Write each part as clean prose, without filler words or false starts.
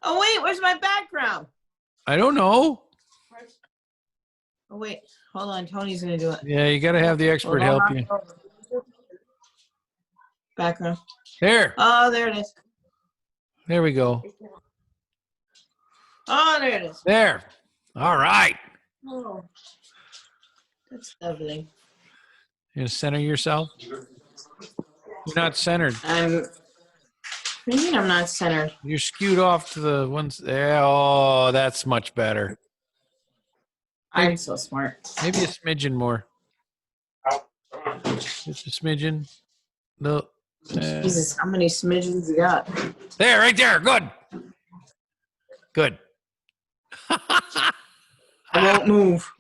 Oh, wait, where's my background? I don't know. Oh, wait, hold on. Tony's going to do it. Yeah, you got to have the expert help you. Background. There. Oh, there it is. There we go. Oh, there it is. There. All right. Oh, that's lovely. You gonna center yourself? You're not centered. What do you mean I'm not centered? You're skewed off to the ones there. Oh, that's much better. I'm so smart. Maybe a smidgen more. Just a smidgen. No. Jesus, how many smidgens you got? There, right there. Good. Good. I won't move.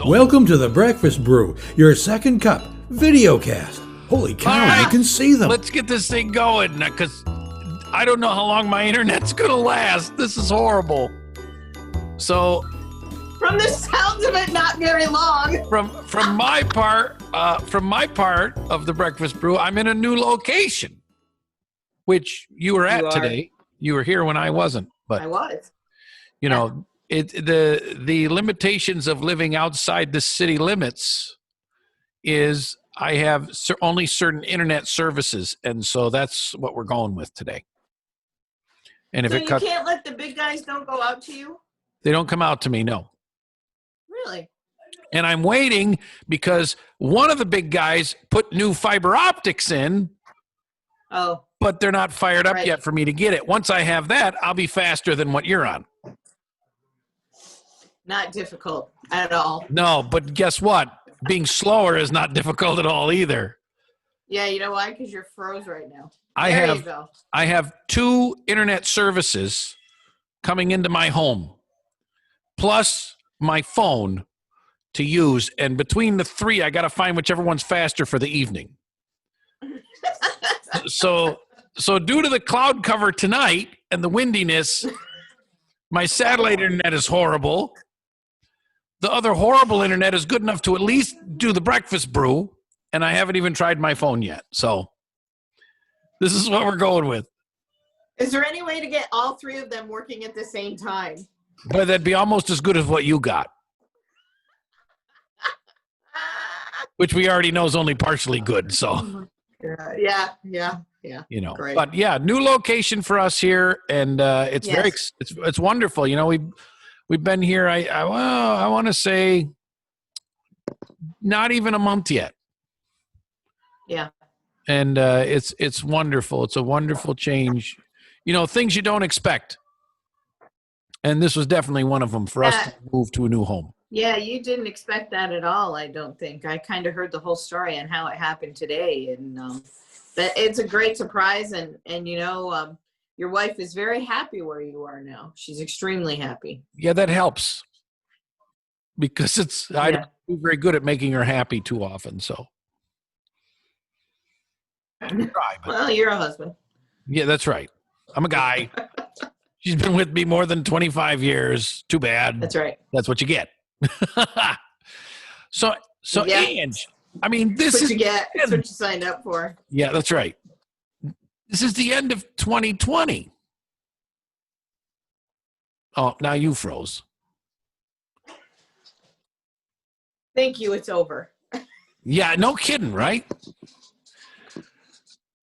Welcome to the Breakfast Brew, your second cup video cast. Holy cow, you can see them. Let's get this thing going, because I don't know how long my internet's going to last. This is horrible. So, from the sounds of it, not very long. From my part of the Breakfast Brew, I'm in a new location, which you were at today. You were here when I wasn't, but I was. You know, the limitations of living outside the city limits is I have only certain internet services, and so that's what we're going with today. And if so you can't let the big guys don't go out to you? They don't come out to me, no. Really? And I'm waiting because one of the big guys put new fiber optics in. Oh. But they're not fired up yet for me to get it. Once I have that, I'll be faster than what you're on. Not difficult at all. No, but guess what? Being slower is not difficult at all either. Yeah, you know why? Because you're froze right now. I have 2 internet services coming into my home, plus my phone to use. And between the 3, I got to find whichever one's faster for the evening. So due to the cloud cover tonight and the windiness, my satellite internet is horrible. The other horrible internet is good enough to at least do the Breakfast Brew, and I haven't even tried my phone yet. So this is what we're going with. Is there any way to get all 3 of them working at the same time? But that'd be almost as good as what you got. Which we already know is only partially good, so. Yeah. You know, great. But yeah, new location for us here, and it's it's wonderful. You know, we've been here. I want to say not even a month yet. Yeah. And it's wonderful. It's a wonderful change. You know, things you don't expect, and this was definitely one of them for us to move to a new home. Yeah, you didn't expect that at all, I don't think. I kind of heard the whole story and how it happened today, and that it's a great surprise, and you know, your wife is very happy where you are now. She's extremely happy. Yeah, that helps because I don't do very good at making her happy too often. So, well, you're a husband. Yeah, that's right. I'm a guy. She's been with me more than 25 years. Too bad. That's right. That's what you get. So yeah. Ange, I mean, this is what you get. That's what you signed up for. Yeah, that's right. This is the end of 2020. Oh, now you froze. Thank you. It's over. Yeah, no kidding, right?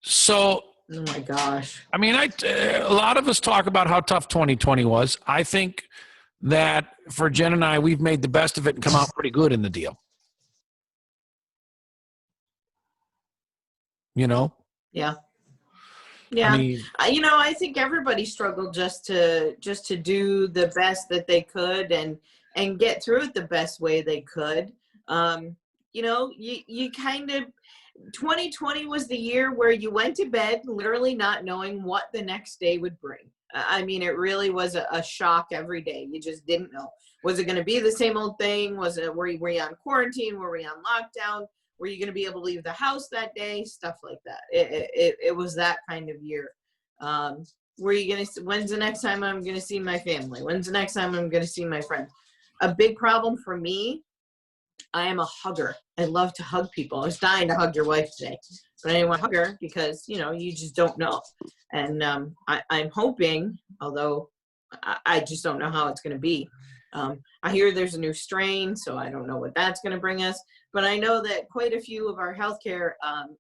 So, oh my gosh. I mean, a lot of us talk about how tough 2020 was. I think that for Jen and I, we've made the best of it and come out pretty good in the deal. You know? Yeah. Yeah. I mean, you know, I think everybody struggled just to do the best that they could and get through it the best way they could. You know, you kind of, 2020 was the year where you went to bed literally not knowing what the next day would bring. I mean, it really was a shock every day. You just didn't know. Was it going to be the same old thing? Were you on quarantine? Were we on lockdown? Were you going to be able to leave the house that day? Stuff like that. It was that when's the next time I'm going to see my family? When's the next time I'm going to see my friends? A big problem for me I am a hugger. I love to hug people. I was dying to hug your wife today, but I didn't want to hug her because, you know, you just don't know. And I'm hoping, although I just don't know how it's going to be. I hear there's a new strain, so I don't know what that's going to bring us. But I know that quite a few of our healthcare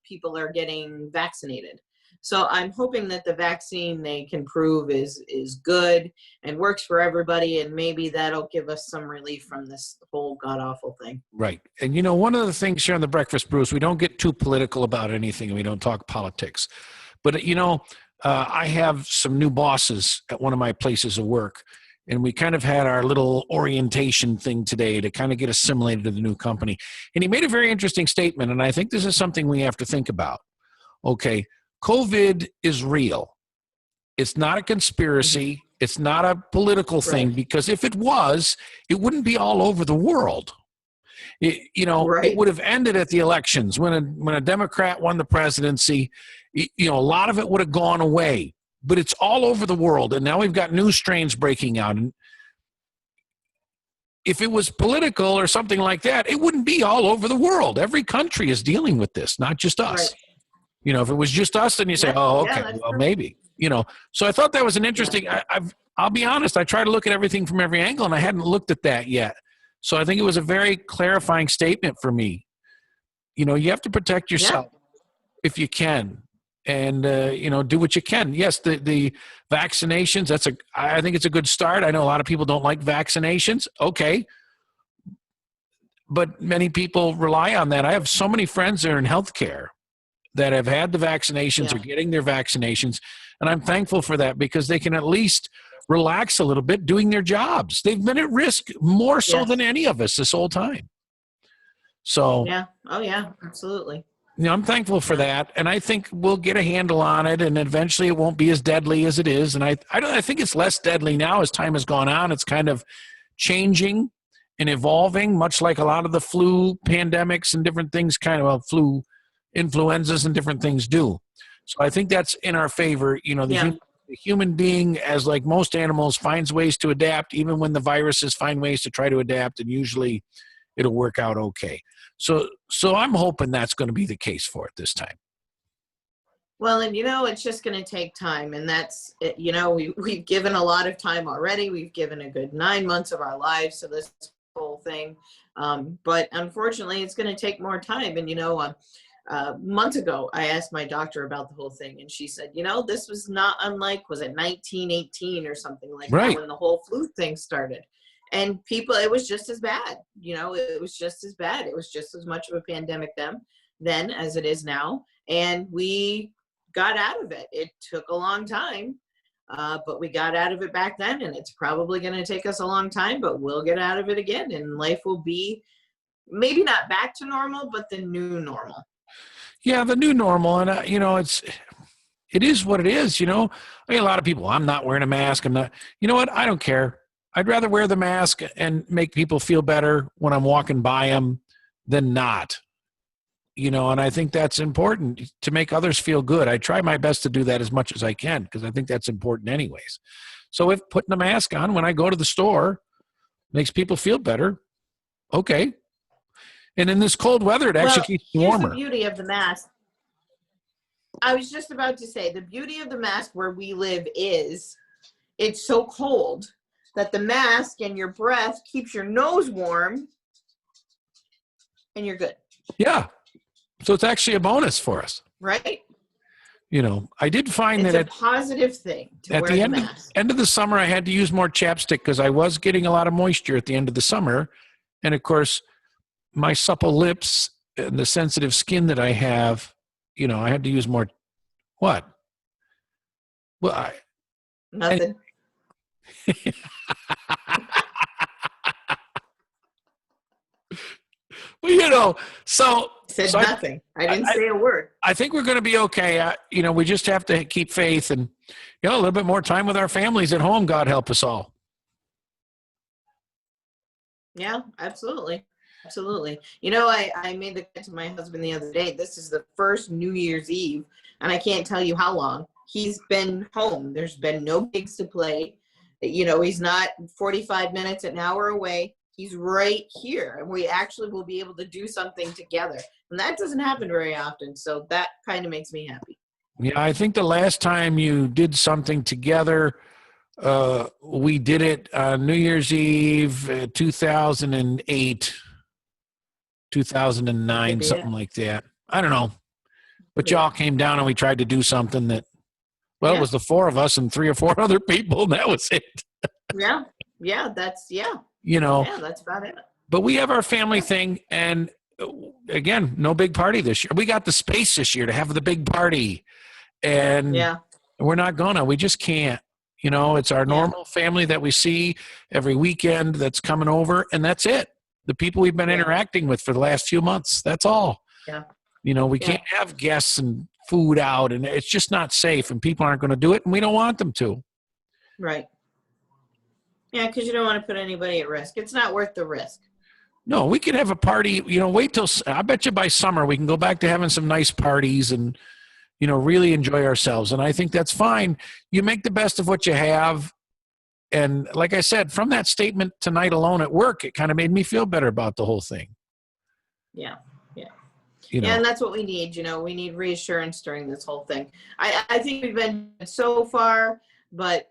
people are getting vaccinated. So I'm hoping that the vaccine they can prove is good and works for everybody, and maybe that'll give us some relief from this whole god-awful thing. Right. And, you know, one of the things here on the Breakfast Brew is we don't get too political about anything, and we don't talk politics. But, you know, I have some new bosses at one of my places of work, and we kind of had our little orientation thing today to kind of get assimilated to the new company. And he made a very interesting statement, and I think this is something we have to think about. Okay, COVID is real. It's not a conspiracy. It's not a political thing, because if it was, it wouldn't be all over the world. It would have ended at the elections when a Democrat won the presidency. A lot of it would have gone away, but it's all over the world. And now we've got new strains breaking out. And if it was political or something like that, it wouldn't be all over the world. Every country is dealing with this, not just us. Right. If it was just us, then you say, maybe. So I thought that was an interesting. I'll be honest. I try to look at everything from every angle, and I hadn't looked at that yet. So I think it was a very clarifying statement for me. You have to protect yourself if you can, and do what you can. Yes, the vaccinations. I think it's a good start. I know a lot of people don't like vaccinations. Okay, but many people rely on that. I have so many friends that are in healthcare that have had the vaccinations or getting their vaccinations, and I'm thankful for that, because they can at least relax a little bit doing their jobs. They've been at risk more so than any of us this whole time. So absolutely. I'm thankful for that, and I think we'll get a handle on it, and eventually it won't be as deadly as it is. And I think it's less deadly now as time has gone on. It's kind of changing and evolving, much like a lot of the flu pandemics and different things, flu influenzas and different things do. So I think that's in our favor. The human being, as like most animals, finds ways to adapt, even when the viruses find ways to try to adapt, and usually it'll work out okay. So I'm hoping that's going to be the case for it this time. Well, and it's just going to take time, and that's it. We've given a lot of time already. We've given a good 9 months of our lives to this whole thing, but unfortunately, it's going to take more time. And months ago, I asked my doctor about the whole thing, and she said, this was not unlike, was it 1918 or something like that, when the whole flu thing started. And it was just as bad. It was just as bad. It was just as much of a pandemic then as it is now. And we got out of it. It took a long time, but we got out of it back then, and it's probably going to take us a long time, but we'll get out of it again, and life will be maybe not back to normal, but the new normal. Yeah, the new normal, and it is what it is. A lot of people, I'm not wearing a mask. I'm not. You know what? I don't care. I'd rather wear the mask and make people feel better when I'm walking by them than not. And I think that's important, to make others feel good. I try my best to do that as much as I can, because I think that's important anyways. So if putting a mask on when I go to the store makes people feel better, okay. And in this cold weather, it actually keeps you warmer. Here's the beauty of the mask. I was just about to say, the beauty of the mask where we live is it's so cold that the mask and your breath keeps your nose warm, and you're good. Yeah. So it's actually a bonus for us. Right? I did find it's a positive thing to wear the mask. End of the summer, I had to use more chapstick because I was getting a lot of moisture at the end of the summer. And of course, my supple lips and the sensitive skin that I have, I had to use more. What? Well, nothing. Well, so nothing. I didn't say a word. I think we're going to be okay. We just have to keep faith, and a little bit more time with our families at home. God help us all. Yeah, absolutely. Absolutely. I made the comment to my husband the other day. This is the first New Year's Eve, and I can't tell you how long he's been home. There's been no gigs to play. He's not 45 minutes, an hour away. He's right here, and we actually will be able to do something together. And that doesn't happen very often. So that kind of makes me happy. Yeah, I think the last time you did something together, we did it on New Year's Eve, 2008, 2009, Maybe something it. like that. I don't know. But Yeah. y'all came down and we tried to do something that, well, it Yeah. was the four of us and 3 or 4 other people, and that was it. Yeah. Yeah. That's You know, yeah, that's about it. but we have our family thing, and again, no big party this year. We got the space this year to have the big party, and Yeah. we're not gonna. We just can't. You know, it's our Yeah. normal family that we see every weekend that's coming over, and that's it. The people we've been Yeah. interacting with for the last few months. That's all. Yeah. You know, we Yeah. can't have guests and food out, and it's just not safe, and people aren't going to do it, and we don't want them to. Right. Yeah, because you don't want to put anybody at risk. It's not worth the risk. No, we could have a party, you know, wait till, I bet you by summer we can go back to having some nice parties and, you know, really enjoy ourselves. And I think that's fine. You make the best of what you have. And like I said, from that statement tonight alone at work, it kind of made me feel better about the whole thing. Yeah. Yeah. You know, Yeah, and that's what we need. You know, we need reassurance during this whole thing. I think we've been so far, but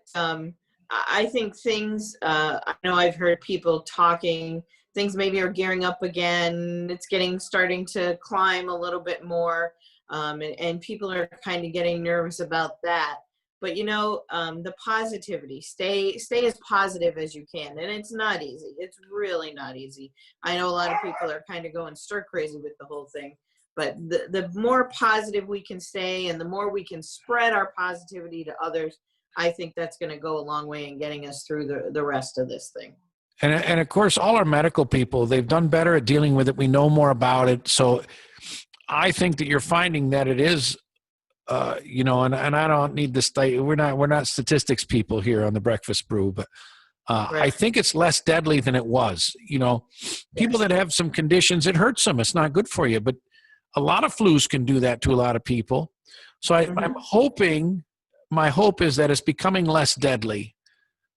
I think things, I know I've heard people talking, things maybe are gearing up again. It's starting to climb a little bit more. And people are kind of getting nervous about that. But, you know, the positivity, stay as positive as you can. And it's not easy. It's really not easy. I know a lot of people are kind of going stir crazy with the whole thing. But the more positive we can stay and the more we can spread our positivity to others, I think that's going to go a long way in getting us through the rest of this thing. and of course, all our medical people, they've done better at dealing with it. We know more about it. So I think that you're finding that it is, you know, and I don't need to stay. We're not statistics people here on the Breakfast Brew, but Right. I think it's less deadly than it was. You know, people that have some conditions, it hurts them. It's not good for you, but a lot of flus can do that to a lot of people. So I'm hoping, my hope is that it's becoming less deadly.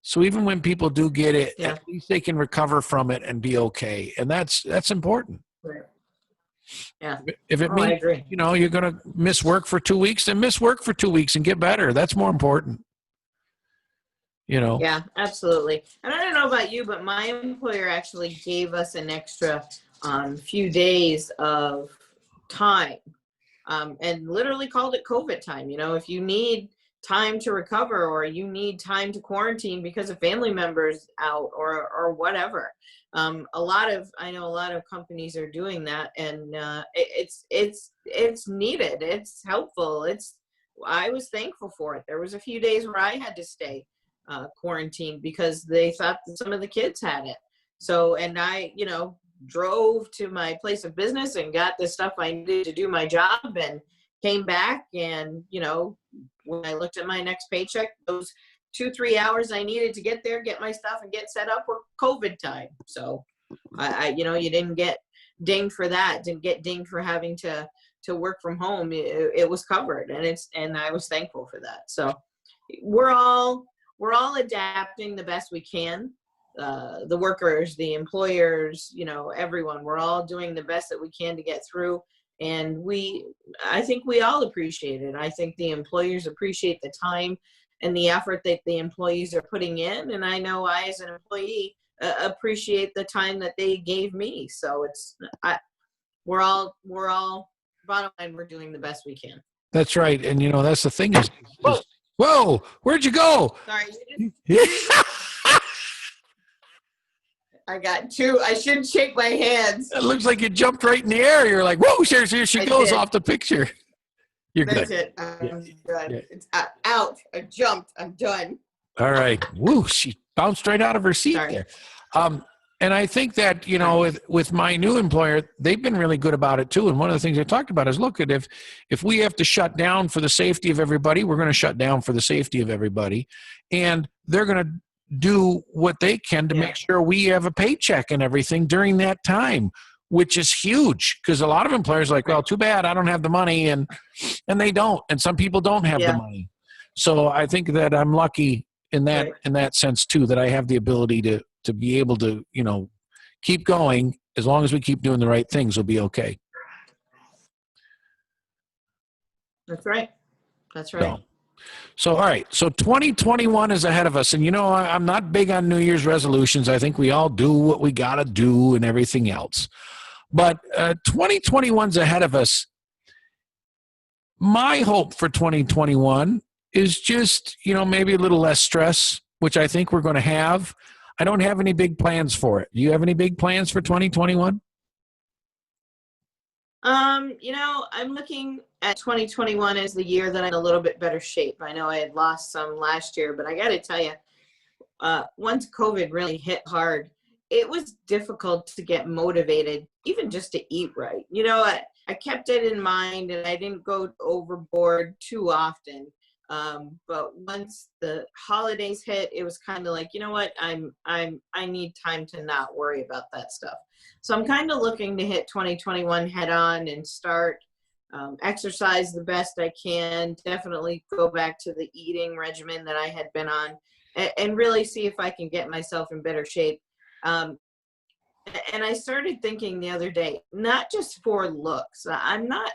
So even when people do get it, Yeah. at least they can recover from it and be okay. And that's important. Right. Yeah. If it I means, agree. you know, you're going to miss work for 2 weeks, then miss work for 2 weeks and get better. That's more important. You know? Yeah, absolutely. And I don't know about you, but my employer actually gave us an extra few days of time and literally called it COVID time. You know, if you need time to recover or you need time to quarantine because a family member's out or whatever. I know a lot of companies are doing that, and it's needed. It's helpful. I was thankful for it. There was a few days where I had to stay quarantined because they thought that some of the kids had it. So, and I, you know, drove to my place of business and got the stuff I needed to do my job and came back. And, you know, when I looked at my next paycheck, those 2-3 hours I needed to get there, get my stuff and get set up were COVID time. So I you know, you didn't get dinged for that, didn't get dinged for having to work from home. It was covered, and I was thankful for that. So we're all adapting the best we can. The workers, the employers, you know, everyone, we're all doing the best that we can to get through. And I think we all appreciate it. I think the employers appreciate the time and the effort that the employees are putting in. And I know I, as an employee, appreciate the time that they gave me. So we're all bottom line, we're doing the best we can. That's right. And, you know, that's the thing is whoa, where'd you go? Sorry. I got two. I shouldn't shake my hands. It looks like you jumped right in the air. You're like, whoa, here she goes did. off the picture. You're That's good. it. I'm good. Yeah. It's out. I jumped. I'm done. All right. Woo, she bounced right out of her seat Sorry. there. And I think that, you know, with my new employer, they've been really good about it too. And one of the things they talked about is, look, if we have to shut down for the safety of everybody, we're going to shut down for the safety of everybody. And they're going to do what they can to make sure we have a paycheck and everything during that time, which is huge, because a lot of employers are like, well, too bad, I don't have the money, and they don't, and some people don't have the money. So I think that I'm lucky in that sense too, that I have the ability to be able to, you know, keep going. As long as we keep doing the right things, we'll be okay. That's right. That's right. So, all right. So 2021 is ahead of us. And, I'm not big on New Year's resolutions. I think we all do what we got to do and everything else. But 2021's ahead of us. My hope for 2021 is just, maybe a little less stress, which I think we're going to have. I don't have any big plans for it. Do you have any big plans for 2021? I'm looking at 2021 as the year that I'm in a little bit better shape. I know I had lost some last year, but I got to tell you, once COVID really hit hard, it was difficult to get motivated, even just to eat right. I kept it in mind and I didn't go overboard too often. But once the holidays hit, it was kind of like, you know what, I need time to not worry about that stuff. So I'm kind of looking to hit 2021 head on and start exercise the best I can. Definitely go back to the eating regimen that I had been on and really see if I can get myself in better shape. And I started thinking the other day, not just for looks. I'm not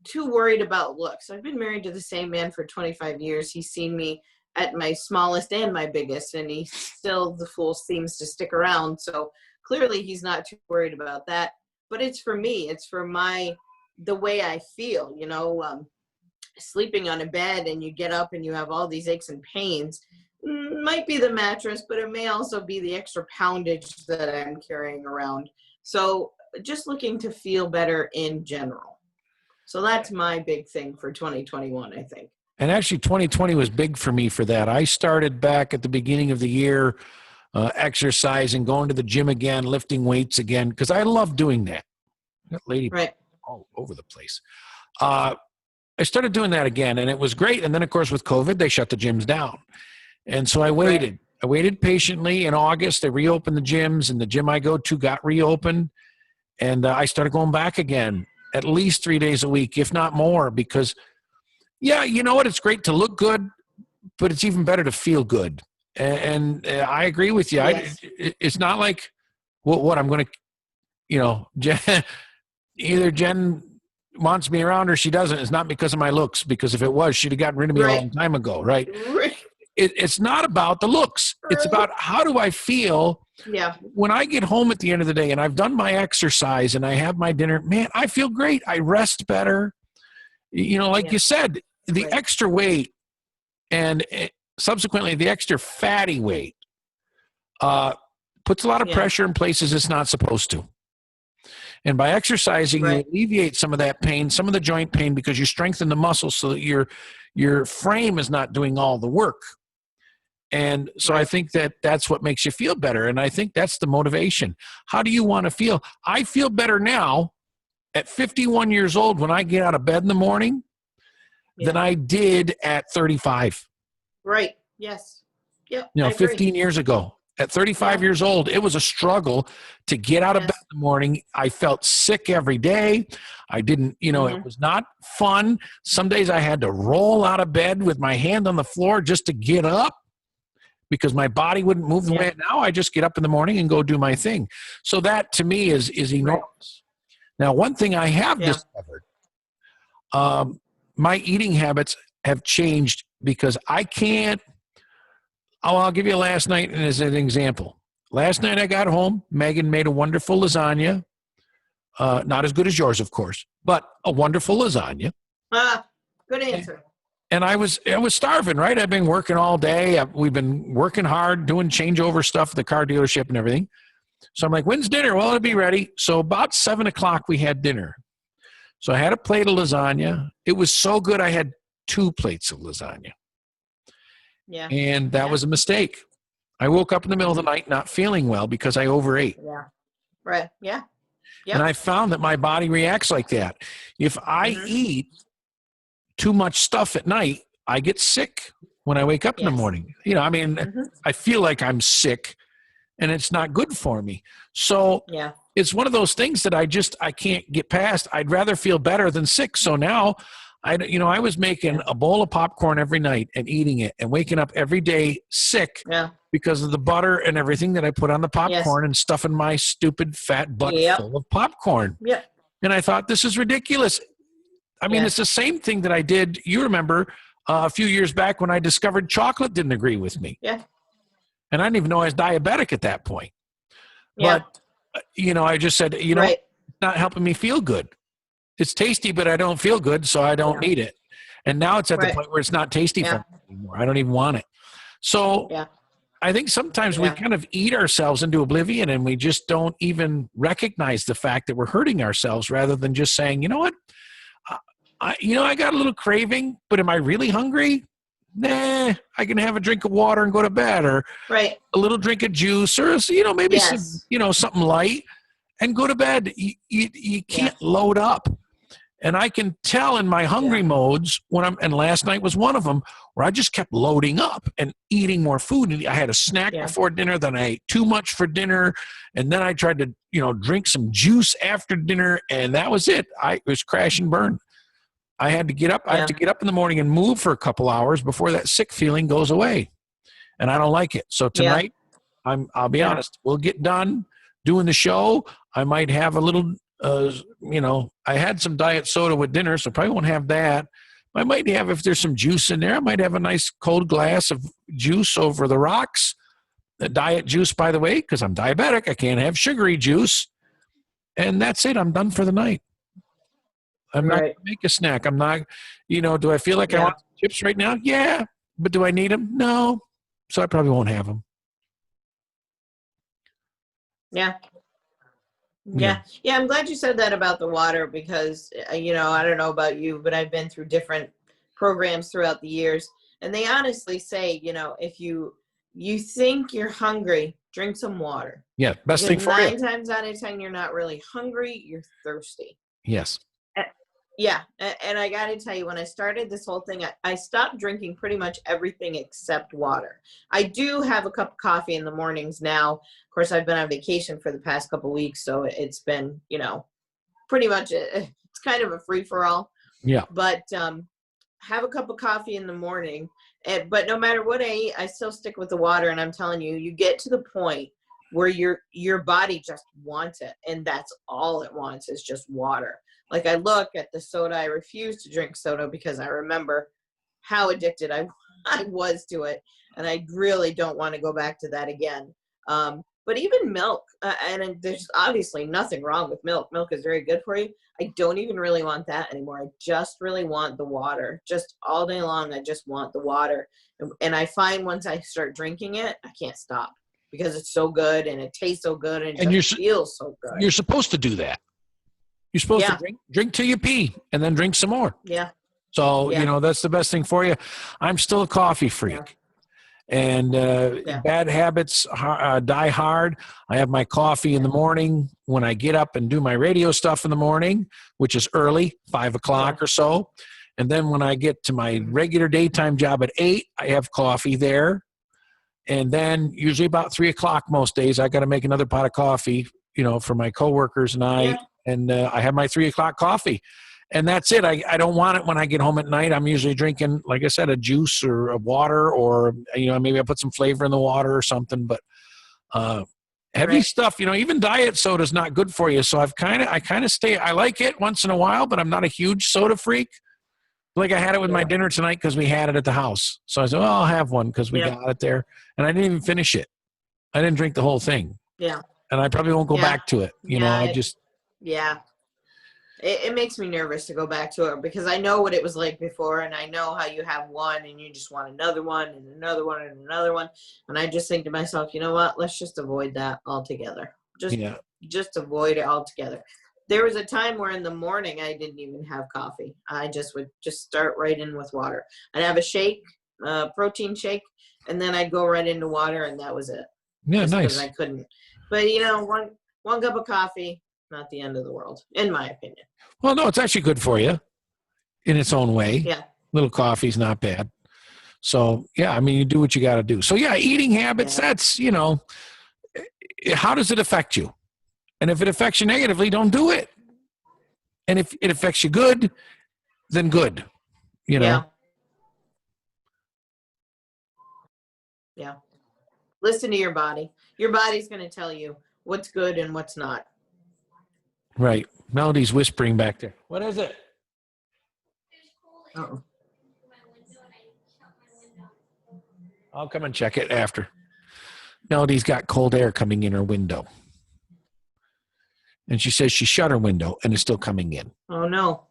too worried about looks. I've been married to the same man for 25 years. He's seen me at my smallest and my biggest, and he still, the fool, seems to stick around. So clearly he's not too worried about that. But it's for me. It's for the way I feel, sleeping on a bed and you get up and you have all these aches and pains. Might be the mattress, but it may also be the extra poundage that I'm carrying around. So just looking to feel better in general. So that's my big thing for 2021, I think. And actually 2020 was big for me for that. I started back at the beginning of the year, exercising, going to the gym again, lifting weights again, because I love doing that. That lady right. all over the place. I started doing that again, and it was great. And then, of course, with COVID, they shut the gyms down. And so I waited. Right. I waited patiently. In August, they reopened the gyms, and the gym I go to got reopened. And I started going back again, at least 3 days a week, if not more, because, yeah, you know what? It's great to look good, but it's even better to feel good. And I agree with you. Yes. It's not like what I'm going to, Jen, either Jen wants me around or she doesn't. It's not because of my looks, because if it was, she'd have gotten rid of me right. a long time ago, right? Right. It's not about the looks. It's about how do I feel when I get home at the end of the day and I've done my exercise and I have my dinner. Man, I feel great. I rest better. Like you said, the extra weight and subsequently the extra fatty weight puts a lot of pressure in places it's not supposed to. And by exercising, you alleviate some of that pain, some of the joint pain, because you strengthen the muscles so that your frame is not doing all the work. And so I think that's what makes you feel better. And I think that's the motivation. How do you want to feel? I feel better now at 51 years old when I get out of bed in the morning than I did at 35. Right. Yes. Yep. 15 years ago. At 35 years old, it was a struggle to get out of bed in the morning. I felt sick every day. I didn't, it was not fun. Some days I had to roll out of bed with my hand on the floor just to get up because my body wouldn't move the way. Now I just get up in the morning and go do my thing. So that to me is enormous. Now, one thing I have discovered, my eating habits have changed because I can't. I'll give you last night as an example. Last night I got home. Megan made a wonderful lasagna. Not as good as yours, of course, but a wonderful lasagna. Good answer. And I was starving, right? I've been working all day. We've been working hard, doing changeover stuff at the car dealership and everything. So I'm like, when's dinner? Well, it'll be ready. So about 7 o'clock, we had dinner. So I had a plate of lasagna. It was so good, I had 2 plates of lasagna. Yeah. And that was a mistake. I woke up in the middle of the night not feeling well because I overate. Yeah. Right. Yeah. Yep. And I found that my body reacts like that. If I eat too much stuff at night, I get sick when I wake up in the morning. I feel like I'm sick and it's not good for me. So it's one of those things that I can't get past. I'd rather feel better than sick. So now I was making a bowl of popcorn every night and eating it and waking up every day sick because of the butter and everything that I put on the popcorn Yes. and stuffing my stupid fat butt Yep. full of popcorn. Yep. And I thought, this is ridiculous. I mean, it's the same thing that I did. You remember a few years back when I discovered chocolate didn't agree with me. Yeah. And I didn't even know I was diabetic at that point. Yeah. But, I just said, Right. it's not helping me feel good. It's tasty, but I don't feel good, so I don't need it. And now it's at the point where it's not tasty for me anymore. I don't even want it. So I think sometimes we kind of eat ourselves into oblivion, and we just don't even recognize the fact that we're hurting ourselves, rather than just saying, you know what? I got a little craving, but am I really hungry? Nah, I can have a drink of water and go to bed, or a little drink of juice, or maybe some, something light, and go to bed. You can't load up. And I can tell in my hungry modes and last night was one of them, where I just kept loading up and eating more food. And I had a snack before dinner, then I ate too much for dinner. And then I tried to, drink some juice after dinner, and that was it. It was crash and burn. I had to get up. I have to get up in the morning and move for a couple hours before that sick feeling goes away. And I don't like it. So tonight, I'll be honest, we'll get done doing the show. I might have a little, I had some diet soda with dinner, so probably won't have that. I might have, if there's some juice in there, I might have a nice cold glass of juice over the rocks. The diet juice, by the way, because I'm diabetic, I can't have sugary juice. And that's it. I'm done for the night. I'm not going to make a snack. I'm not, do I feel like I want chips right now? Yeah. But do I need them? No. So I probably won't have them. Yeah. I'm glad you said that about the water, because I don't know about you, but I've been through different programs throughout the years, and they honestly say, if you think you're hungry, drink some water. Yeah, best thing for you. 9 times out of 10 you're not really hungry, you're thirsty. Yes. And I got to tell you, when I started this whole thing, I stopped drinking pretty much everything except water. I do have a cup of coffee in the mornings now. Of course, I've been on vacation for the past couple of weeks, so it's been, pretty much, it's kind of a free-for-all. Yeah. But have a cup of coffee in the morning. But no matter what I eat, I still stick with the water. And I'm telling you, you get to the point where your body just wants it, and that's all it wants is just water. Like, I look at the soda. I refuse to drink soda because I remember how addicted I was to it, and I really don't want to go back to that again. But even milk, and there's obviously nothing wrong with milk. Milk is very good for you. I don't even really want that anymore. I just really want the water. Just all day long, I just want the water. And I find once I start drinking it, I can't stop, because it's so good and it tastes so good and it just feels so good. You're supposed to do that. You're supposed to drink till you pee and then drink some more. Yeah. So, that's the best thing for you. I'm still a coffee freak. And bad habits die hard. I have my coffee in the morning when I get up and do my radio stuff in the morning, which is early, 5 o'clock or so. And then when I get to my regular daytime job at 8, I have coffee there. And then usually about 3 o'clock most days, I got to make another pot of coffee, for my coworkers and I. Yeah. And I have my 3 o'clock coffee. And that's it. I don't want it when I get home at night. I'm usually drinking, like I said, a juice or a water, or, maybe I put some flavor in the water or something. But heavy stuff, even diet soda is not good for you. So I kind of stay, I like it once in a while, but I'm not a huge soda freak. Like, I had it with my dinner tonight because we had it at the house. So I said, well, I'll have one because we got it there. And I didn't even finish it. I didn't drink the whole thing. Yeah. And I probably won't go back to it. Yeah. It makes me nervous to go back to it, because I know what it was like before, and I know how you have one and you just want another one and another one and another one. And I just think to myself, you know what? Let's just avoid that altogether. Just avoid it altogether. There was a time where in the morning I didn't even have coffee. I just would just start right in with water. I'd have a shake, protein shake, and then I'd go right into water, and that was it. Yeah, just nice. I couldn't. But one cup of coffee, not the end of the world, in my opinion. Well, no, it's actually good for you in its own way. Yeah. Little coffee's not bad. So, you do what you got to do. So, eating habits, that's, how does it affect you? And if it affects you negatively, don't do it. And if it affects you good, then good, Yeah. Listen to your body. Your body's going to tell you what's good and what's not. Right. Melody's whispering back there. What is it? Uh-oh. I'll come and check it after. Melody's got cold air coming in her window. And she says she shut her window and it's still coming in. Oh, no.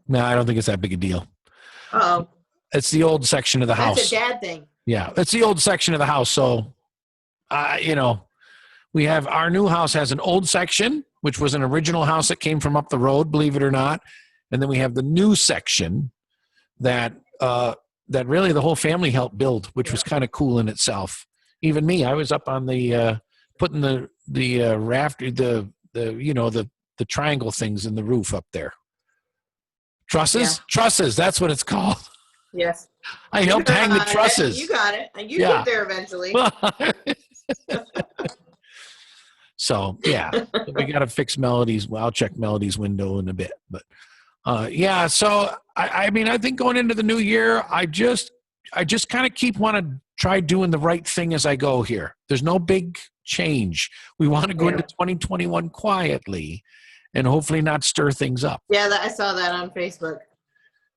No, I don't think it's that big a deal. Uh-oh. It's the old section of the house. That's a dad thing. Yeah, it's the old section of the house. So, we have our new house has an old section, which was an original house that came from up the road, believe it or not. And then we have the new section that really the whole family helped build, which was kind of cool in itself. Even me, I was up on the putting the rafter, the triangle things in the roof up there. Trusses? Yeah. Trusses, that's what it's called. Yes. I helped hang the trusses. You got it. You get there eventually. So, yeah, we got to fix Melody's. Well, I'll check Melody's window in a bit. But, so, I mean, I think going into the new year, I just kind of want to try doing the right thing as I go here. There's no big change. We want to go into 2021 quietly and hopefully not stir things up. Yeah, I saw that on Facebook.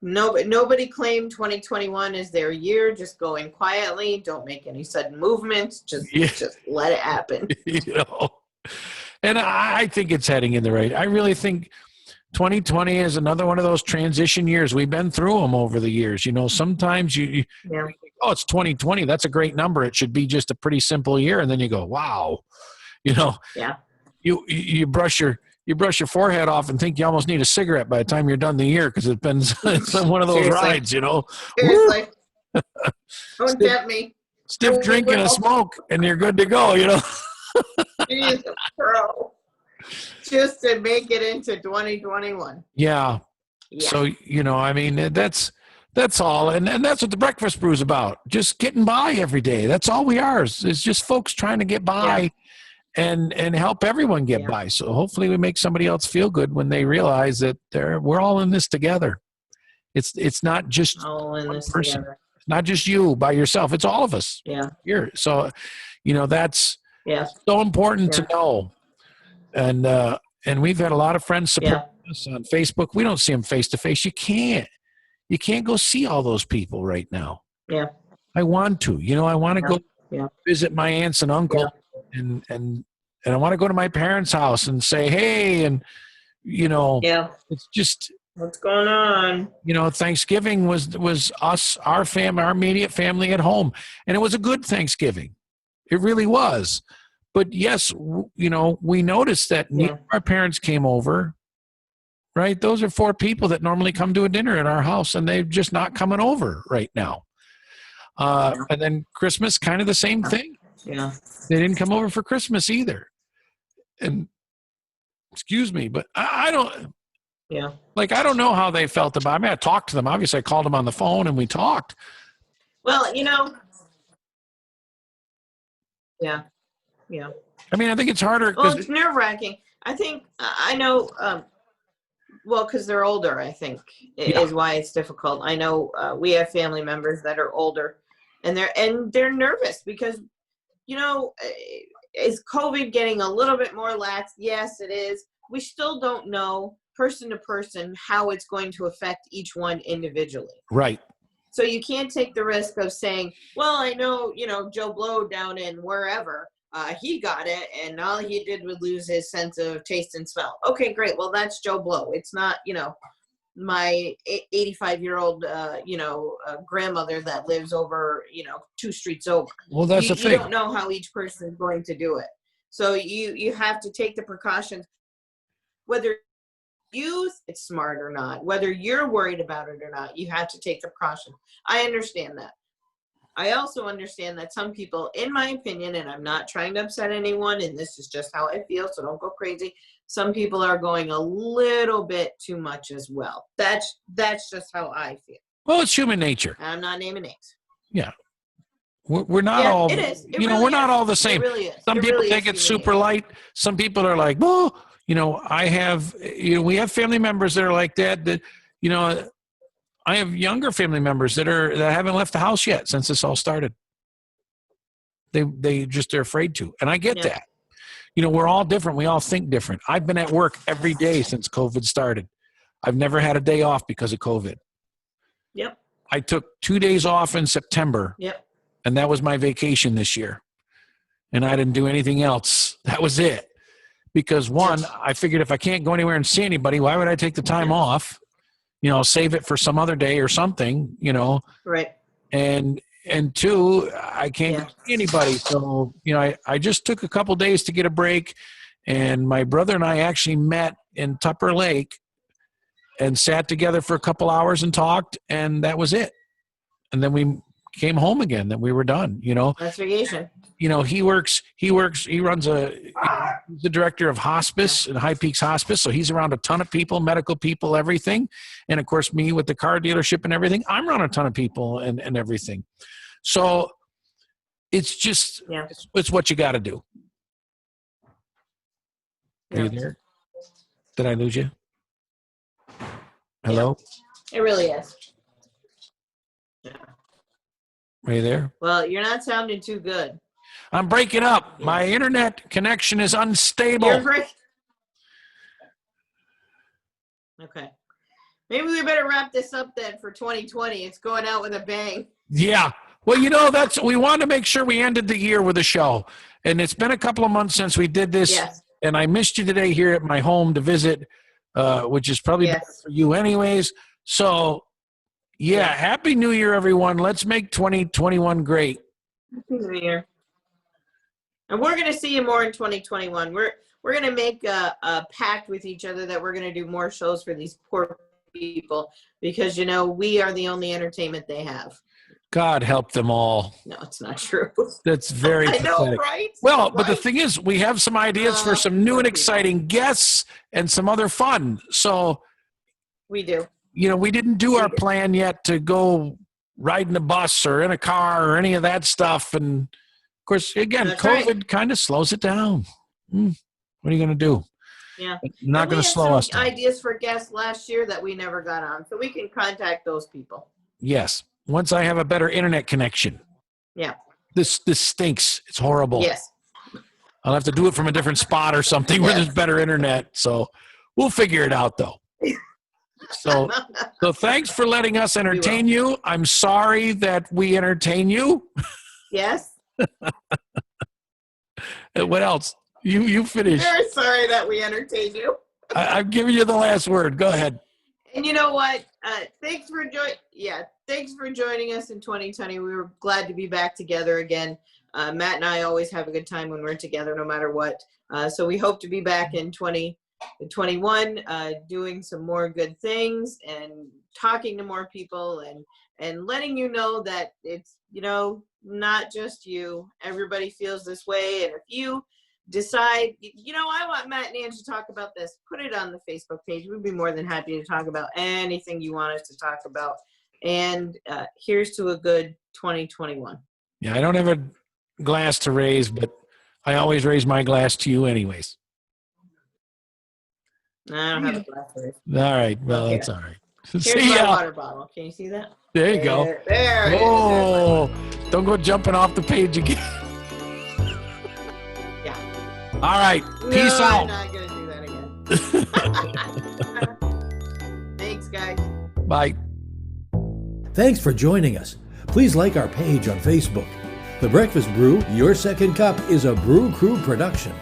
Nobody claimed 2021 is their year. Just go in quietly. Don't make any sudden movements. Just let it happen. And I think it's heading in the right. I really think 2020 is another one of those transition years. We've been through them over the years. Sometimes you think, oh, it's 2020. That's a great number. It should be just a pretty simple year. And then you go, wow, yeah. You brush your forehead off and think you almost need a cigarette by the time you're done the year because it's been one of those rides, Seriously. Don't tempt me. Stiff drink and a smoke, and you're good to go, Jesus, bro. Just to make it into 2021. Yeah. So, I mean, that's all. And that's what the Breakfast Brew is about. Just getting by every day. That's all we are. It's just folks trying to get by and help everyone get by. So hopefully we make somebody else feel good when they realize that we're all in this together. It's not just all in this person. Together. It's not just you by yourself. It's all of us. Yeah. Here. So, that's so important to know. And we've had a lot of friends support us on Facebook. We don't see them face to face. You can't go see all those people right now. Yeah. I want to, I want to go visit my aunts and uncle and I want to go to my parents' house and say, hey, and it's just, what's going on? Thanksgiving was us, our family, our immediate family at home. And it was a good Thanksgiving. It really was. But yes, we noticed that neither of our parents came over, right? Those are 4 people that normally come to a dinner at our house, and they're just not coming over right now. And then Christmas, kind of the same thing. Yeah. They didn't come over for Christmas either. And excuse me, but I don't. Yeah. Like, I don't know how they felt about it. I mean, I talked to them. Obviously, I called them on the phone and we talked. Well, yeah. Yeah. I mean, I think it's harder. Well, it's nerve-wracking. I think, I know, because they're older, I think, is why it's difficult. I know we have family members that are older, and they're nervous because, is COVID getting a little bit more lax? Yes, it is. We still don't know person to person how it's going to affect each one individually. Right. So you can't take the risk of saying, well, I know, Joe Blow down in wherever, he got it, and all he did was lose his sense of taste and smell. Okay, great. Well, that's Joe Blow. It's not, my 85-year-old, grandmother that lives over, 2 streets over. Well, that's the thing. You don't know how each person is going to do it. So you have to take the precautions, whether it's smart or not, whether you're worried about it or not, you have to take the precaution. I understand that. I also understand that some people, in my opinion, and I'm not trying to upset anyone, and this is just how I feel, so don't go crazy. Some people are going a little bit too much as well. That's just how I feel. Well, it's human nature. I'm not naming names. Yeah. We're not all, it is. It we're really not is. all the same. It really is. Some people take it super light. Some people are like, well, I have, we have family members that are like that, I have younger family members that haven't left the house yet since this all started. They just are afraid to. And I get Yeah. that. You know, we're all different. We all think different. I've been at work every day since COVID started. I've never had a day off because of COVID. Yep. I took 2 days off in September, Yep. and that was my vacation this year. And I didn't do anything else. That was it. Because one, I figured if I can't go anywhere and see anybody, why would I take the time off? You know, save it for some other day or something, you know. Right. And two, I can't go see anybody. So, you know, I just took a couple days to get a break. And my brother and I actually met in Tupper Lake and sat together for a couple hours and talked, and that was it. And then we came home again, then we were done, you know. That's vacation. You know, he runs he's the director of hospice and High Peaks Hospice. So he's around a ton of people, medical people, everything. And of course, me with the car dealership and everything, I'm around a ton of people and everything. So it's just, it's what you got to do. Are you there? Did I lose you? Hello? It really is. Are you there? Well, you're not sounding too good. I'm breaking up. My internet connection is unstable. Okay. Maybe we better wrap this up then for 2020. It's going out with a bang. Yeah. Well, you know, we wanted to make sure we ended the year with a show. And it's been a couple of months since we did this. Yes. And I missed you today here at my home to visit, which is probably better for you anyways. So, Happy New Year, everyone. Let's make 2021 great. Happy New Year. And we're going to see you more in 2021. We're going to make a pact with each other that we're going to do more shows for these poor people because, you know, we are the only entertainment they have. God help them all. No, it's not true. That's very I pathetic. know, right? Well, but the thing is, we have some ideas for some new and exciting guests and some other fun. So we do. You know, we didn't do our plan yet to go ride in a bus or in a car or any of that stuff. And of course, again, That's COVID kind of slows it down. What are you going to do? Yeah. Not going to slow us down. Ideas for guests last year that we never got on. So we can contact those people. Yes. Once I have a better internet connection. Yeah. This stinks. It's horrible. Yes. I'll have to do it from a different spot or something where there's better internet. So we'll figure it out though. So thanks for letting us entertain you. I'm sorry that we entertain you. Yes. What else? You finish. Very sorry that we entertained you. I've given you the last word. Go ahead. And you know what? Thanks for joining us in 2020. We were glad to be back together again. Matt and I always have a good time when we're together, no matter what. So we hope to be back in 2021, doing some more good things and talking to more people and letting you know that it's, you know, not just you. Everybody feels this way. And if you decide, you know, I want Matt and Ange to talk about this, put it on the Facebook page. We'd be more than happy to talk about anything you want us to talk about. And here's to a good 2021. Yeah, I don't have a glass to raise, but I always raise my glass to you anyways. I don't have a glass to raise. All right. Well, that's all right. Here's my water bottle. Can you see that? There you go. There oh, don't go jumping off the page again. Yeah. All right. Peace out. I'm not going to do that again. Thanks, guys. Bye. Thanks for joining us. Please like our page on Facebook. The Breakfast Brew, Your Second Cup, is a Brew Crew production.